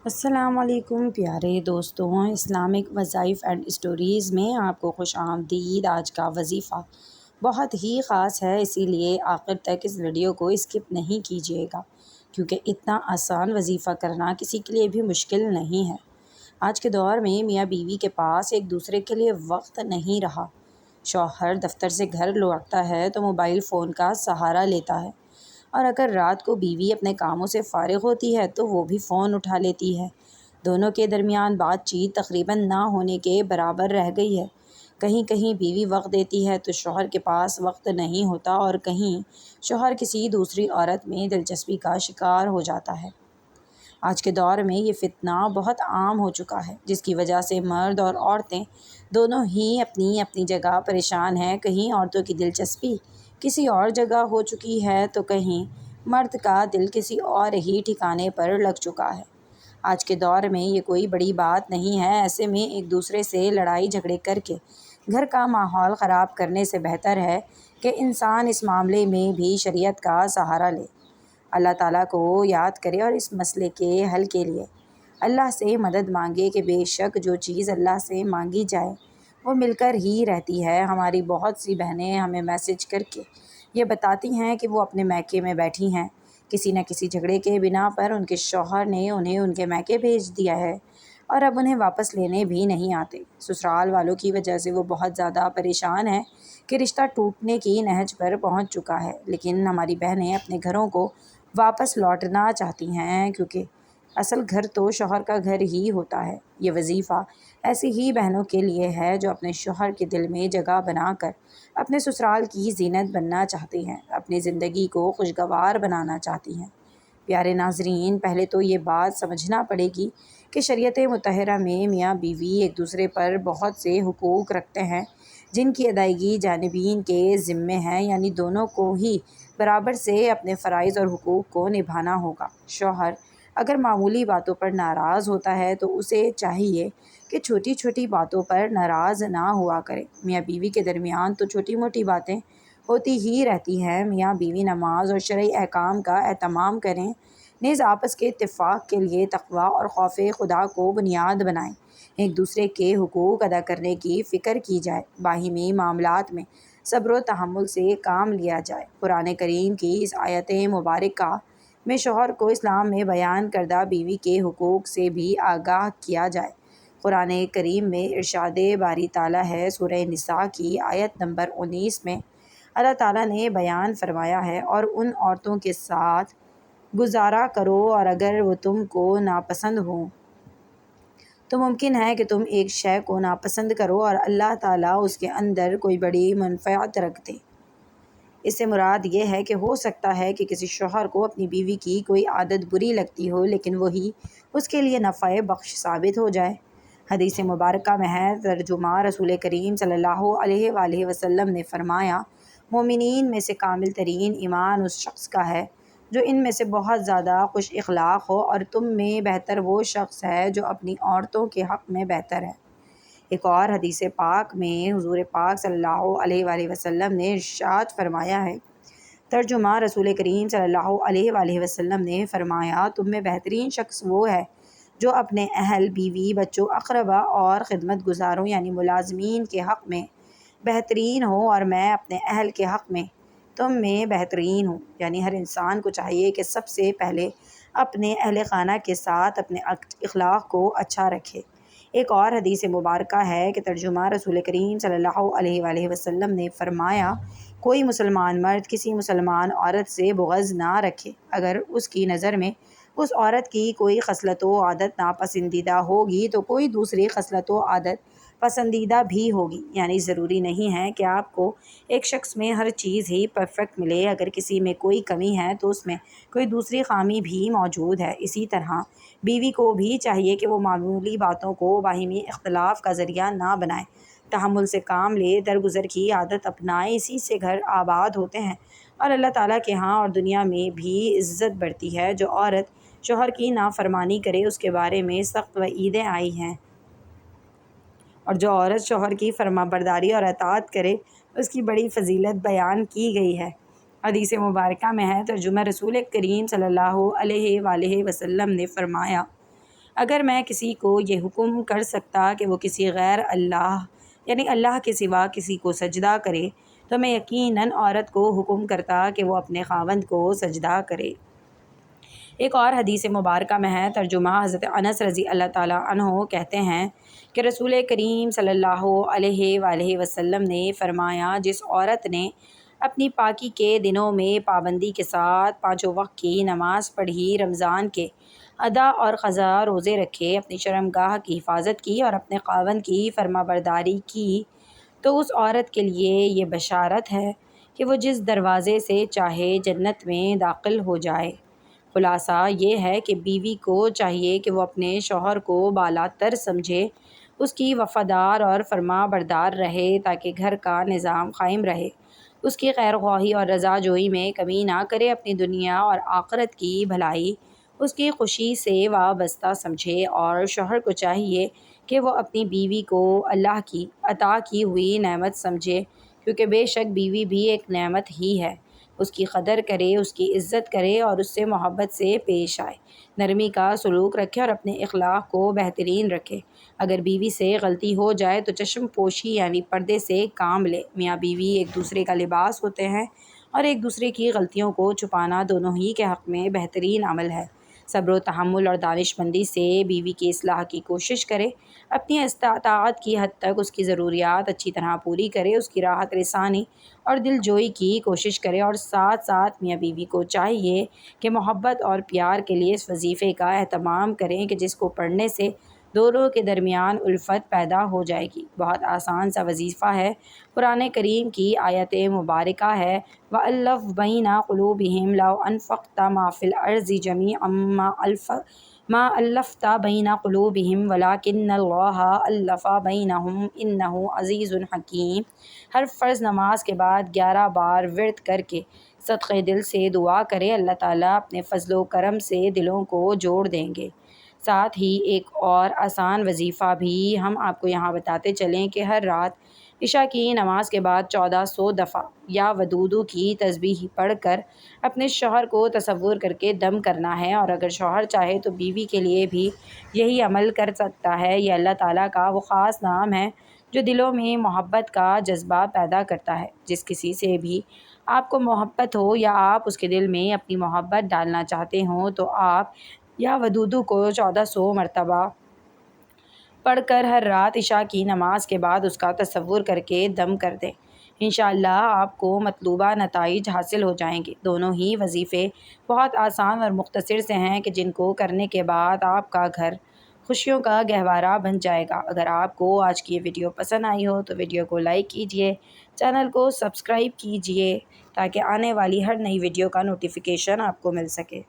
السلام علیکم پیارے دوستوں، اسلامک وظائف اینڈ اسٹوریز میں آپ کو خوش آمدید۔ آج کا وظیفہ بہت ہی خاص ہے، اسی لیے آخر تک اس ویڈیو کو اسکپ نہیں کیجیے گا، کیونکہ اتنا آسان وظیفہ کرنا کسی کے لیے بھی مشکل نہیں ہے۔ آج کے دور میں میاں بیوی کے پاس ایک دوسرے کے لیے وقت نہیں رہا۔ شوہر دفتر سے گھر لوٹتا ہے تو موبائل فون کا سہارا لیتا ہے، اور اگر رات کو بیوی اپنے کاموں سے فارغ ہوتی ہے تو وہ بھی فون اٹھا لیتی ہے۔ دونوں کے درمیان بات چیت تقریباً نہ ہونے کے برابر رہ گئی ہے۔ کہیں کہیں بیوی وقت دیتی ہے تو شوہر کے پاس وقت نہیں ہوتا، اور کہیں شوہر کسی دوسری عورت میں دلچسپی کا شکار ہو جاتا ہے۔ آج کے دور میں یہ فتنہ بہت عام ہو چکا ہے، جس کی وجہ سے مرد اور عورتیں دونوں ہی اپنی اپنی جگہ پریشان ہیں۔ کہیں عورتوں کی دلچسپی کسی اور جگہ ہو چکی ہے تو کہیں مرد کا دل کسی اور ہی ٹھکانے پر لگ چکا ہے۔ آج کے دور میں یہ کوئی بڑی بات نہیں ہے، ایسے میں ایک دوسرے سے لڑائی جھگڑے کر کے گھر کا ماحول خراب کرنے سے بہتر ہے کہ انسان اس معاملے میں بھی شریعت کا سہارا لے، اللہ تعالیٰ کو یاد کرے اور اس مسئلے کے حل کے لیے اللہ سے مدد مانگے کہ بے شک جو چیز اللہ سے مانگی جائے وہ مل کر ہی رہتی ہے۔ ہماری بہت سی بہنیں ہمیں میسج کر کے یہ بتاتی ہیں کہ وہ اپنے میکے میں بیٹھی ہیں، کسی نہ کسی جھگڑے کے بنا پر ان کے شوہر نے انہیں ان کے میکے بھیج دیا ہے اور اب انہیں واپس لینے بھی نہیں آتے۔ سسرال والوں کی وجہ سے وہ بہت زیادہ پریشان ہیں کہ رشتہ ٹوٹنے کی نہج پر پہنچ چکا ہے، لیکن ہماری بہنیں اپنے گھروں کو واپس لوٹنا چاہتی ہیں، کیونکہ اصل گھر تو شوہر کا گھر ہی ہوتا ہے۔ یہ وظیفہ ایسی ہی بہنوں کے لیے ہے جو اپنے شوہر کے دل میں جگہ بنا کر اپنے سسرال کی زینت بننا چاہتی ہیں، اپنی زندگی کو خوشگوار بنانا چاہتی ہیں۔ پیارے ناظرین، پہلے تو یہ بات سمجھنا پڑے گی کہ شریعت مطہرہ میں میاں بیوی ایک دوسرے پر بہت سے حقوق رکھتے ہیں جن کی ادائیگی جانبین کے ذمے ہے، یعنی دونوں کو ہی برابر سے اپنے فرائض اور حقوق کو نبھانا ہوگا۔ شوہر اگر معمولی باتوں پر ناراض ہوتا ہے تو اسے چاہیے کہ چھوٹی چھوٹی باتوں پر ناراض نہ ہوا کرے۔ میاں بیوی کے درمیان تو چھوٹی موٹی باتیں ہوتی ہی رہتی ہیں۔ میاں بیوی نماز اور شرعی احکام کا اہتمام کریں، نیز آپس کے اتفاق کے لیے تقویٰ اور خوف خدا کو بنیاد بنائیں، ایک دوسرے کے حقوق ادا کرنے کی فکر کی جائے، باہمی معاملات میں صبر و تحمل سے کام لیا جائے۔ قرآن کریم کی اس آیت مبارکہ میں شوہر کو اسلام میں بیان کردہ بیوی کے حقوق سے بھی آگاہ کیا جائے۔ قرآن کریم میں ارشاد باری تعالیٰ ہے، سورہ نساء کی آیت نمبر 19 میں اللہ تعالیٰ نے بیان فرمایا ہے، اور ان عورتوں کے ساتھ گزارا کرو اور اگر وہ تم کو ناپسند ہوں تو ممکن ہے کہ تم ایک شے کو ناپسند کرو اور اللہ تعالیٰ اس کے اندر کوئی بڑی منفعت رکھ دے۔ اس سے مراد یہ ہے کہ ہو سکتا ہے کہ کسی شوہر کو اپنی بیوی کی کوئی عادت بری لگتی ہو، لیکن وہی اس کے لیے نفع بخش ثابت ہو جائے۔ حدیث مبارکہ میں ہے، ترجمہ رسول کریم صلی اللہ علیہ وآلہ وسلم نے فرمایا، مومنین میں سے کامل ترین ایمان اس شخص کا ہے جو ان میں سے بہت زیادہ خوش اخلاق ہو، اور تم میں بہتر وہ شخص ہے جو اپنی عورتوں کے حق میں بہتر ہے۔ ایک اور حدیث پاک میں حضور پاک صلی اللہ علیہ وآلہ وسلم نے ارشاد فرمایا ہے، ترجمہ رسول کریم صلی اللہ علیہ وآلہ وسلم نے فرمایا، تم میں بہترین شخص وہ ہے جو اپنے اہل، بیوی، بچوں، اقربا اور خدمت گزاروں یعنی ملازمین کے حق میں بہترین ہو، اور میں اپنے اہل کے حق میں تم میں بہترین ہوں۔ یعنی ہر انسان کو چاہیے کہ سب سے پہلے اپنے اہل خانہ کے ساتھ اپنے اخلاق کو اچھا رکھے۔ ایک اور حدیث مبارکہ ہے کہ ترجمہ رسول کریم صلی اللہ علیہ وآلہ وسلم نے فرمایا، کوئی مسلمان مرد کسی مسلمان عورت سے بغض نہ رکھے، اگر اس کی نظر میں اس عورت کی کوئی خصلت و عادت ناپسندیدہ ہوگی تو کوئی دوسری خصلت و عادت پسندیدہ بھی ہوگی۔ یعنی ضروری نہیں ہے کہ آپ کو ایک شخص میں ہر چیز ہی پرفیکٹ ملے، اگر کسی میں کوئی کمی ہے تو اس میں کوئی دوسری خامی بھی موجود ہے۔ اسی طرح بیوی کو بھی چاہیے کہ وہ معمولی باتوں کو باہمی اختلاف کا ذریعہ نہ بنائے، تحمل سے کام لے، درگزر کی عادت اپنائے، اسی سے گھر آباد ہوتے ہیں اور اللہ تعالیٰ کے ہاں اور دنیا میں بھی عزت بڑھتی ہے۔ جو عورت شوہر کی نافرمانی کرے اس کے بارے میں سخت وعیدیں آئی ہیں، اور جو عورت شوہر کی فرما برداری اور اطاعت کرے اس کی بڑی فضیلت بیان کی گئی ہے۔ حدیث مبارکہ میں ہے، ترجمہ رسول کریم صلی اللہ علیہ وآلہ وسلم نے فرمایا، اگر میں کسی کو یہ حکم کر سکتا کہ وہ کسی غیر اللہ یعنی اللہ کے سوا کسی کو سجدہ کرے تو میں یقیناً عورت کو حکم کرتا کہ وہ اپنے خاوند کو سجدہ کرے۔ ایک اور حدیث مبارکہ میں ہے ترجمہ حضرت انس رضی اللہ تعالیٰ عنہ کہتے ہیں کہ رسول کریم صلی اللہ علیہ وآلہ وسلم نے فرمایا، جس عورت نے اپنی پاکی کے دنوں میں پابندی کے ساتھ 5 وقت کی نماز پڑھی، رمضان کے ادا اور قضا روزے رکھے، اپنی شرمگاہ کی حفاظت کی اور اپنے خاوند کی فرما برداری کی، تو اس عورت کے لیے یہ بشارت ہے کہ وہ جس دروازے سے چاہے جنت میں داخل ہو جائے۔ خلاصہ یہ ہے کہ بیوی کو چاہیے کہ وہ اپنے شوہر کو بالا تر سمجھے، اس کی وفادار اور فرما بردار رہے تاکہ گھر کا نظام قائم رہے، اس کی خیر خواہی اور رضا جوئی میں کمی نہ کرے، اپنی دنیا اور آخرت کی بھلائی اس کی خوشی سے وابستہ سمجھے، اور شوہر کو چاہیے کہ وہ اپنی بیوی کو اللہ کی عطا کی ہوئی نعمت سمجھے، کیونکہ بے شک بیوی بھی ایک نعمت ہی ہے۔ اس کی قدر کرے، اس کی عزت کرے اور اس سے محبت سے پیش آئے، نرمی کا سلوک رکھے اور اپنے اخلاق کو بہترین رکھے۔ اگر بیوی سے غلطی ہو جائے تو چشم پوشی یعنی پردے سے کام لے۔ میاں بیوی ایک دوسرے کا لباس ہوتے ہیں اور ایک دوسرے کی غلطیوں کو چھپانا دونوں ہی کے حق میں بہترین عمل ہے۔ صبر و تحمل اور دانش مندی سے بیوی کی اصلاح کی کوشش کرے، اپنی استطاعت کی حد تک اس کی ضروریات اچھی طرح پوری کرے، اس کی راحت رسانی اور دل جوئی کی کوشش کرے، اور ساتھ ساتھ میاں بیوی کو چاہیے کہ محبت اور پیار کے لیے اس وظیفے کا اہتمام کریں کہ جس کو پڑھنے سے دونوں کے درمیان الفت پیدا ہو جائے گی۔ بہت آسان سا وظیفہ ہے۔ قرآن کریم کی آیت مبارکہ ہے وَأَلَّفْ بَيْنَ قُلُوبِهِمْ لَوْ أَنفَقْتَ مَا فِي الْأَرْضِ جَمِيعًا مَا أَلَّفْتَ بَيْنَ قُلُوبِهِمْ وَلَكِنَّ اللَّهَ أَلَّفَ بَيْنَهُمْ إِنَّهُ عَزِيزٌ حَكِيمٌ۔ ہر فرض نماز کے بعد 11 بار ورد کر کے صدقے دل سے دعا کرے، اللہ تعالیٰ اپنے فضل و کرم سے دلوں کو جوڑ دیں گے۔ ساتھ ہی ایک اور آسان وظیفہ بھی ہم آپ کو یہاں بتاتے چلیں کہ ہر رات عشاء کی نماز کے بعد 1400 دفعہ یا ودودو کی تسبیح پڑھ کر اپنے شوہر کو تصور کر کے دم کرنا ہے، اور اگر شوہر چاہے تو بیوی کے لیے بھی یہی عمل کر سکتا ہے۔ یہ اللہ تعالیٰ کا وہ خاص نام ہے جو دلوں میں محبت کا جذبہ پیدا کرتا ہے۔ جس کسی سے بھی آپ کو محبت ہو یا آپ اس کے دل میں اپنی محبت ڈالنا چاہتے ہوں تو آپ یا ودودو کو 1400 مرتبہ پڑھ کر ہر رات عشاء کی نماز کے بعد اس کا تصور کر کے دم کر دیں۔ انشاءاللہ آپ کو مطلوبہ نتائج حاصل ہو جائیں گے۔ دونوں ہی وظیفے بہت آسان اور مختصر سے ہیں کہ جن کو کرنے کے بعد آپ کا گھر خوشیوں کا گہوارہ بن جائے گا۔ اگر آپ کو آج کی یہ ویڈیو پسند آئی ہو تو ویڈیو کو لائک کیجئے، چینل کو سبسکرائب کیجئے تاکہ آنے والی ہر نئی ویڈیو کا نوٹیفیکیشن آپ کو مل سکے۔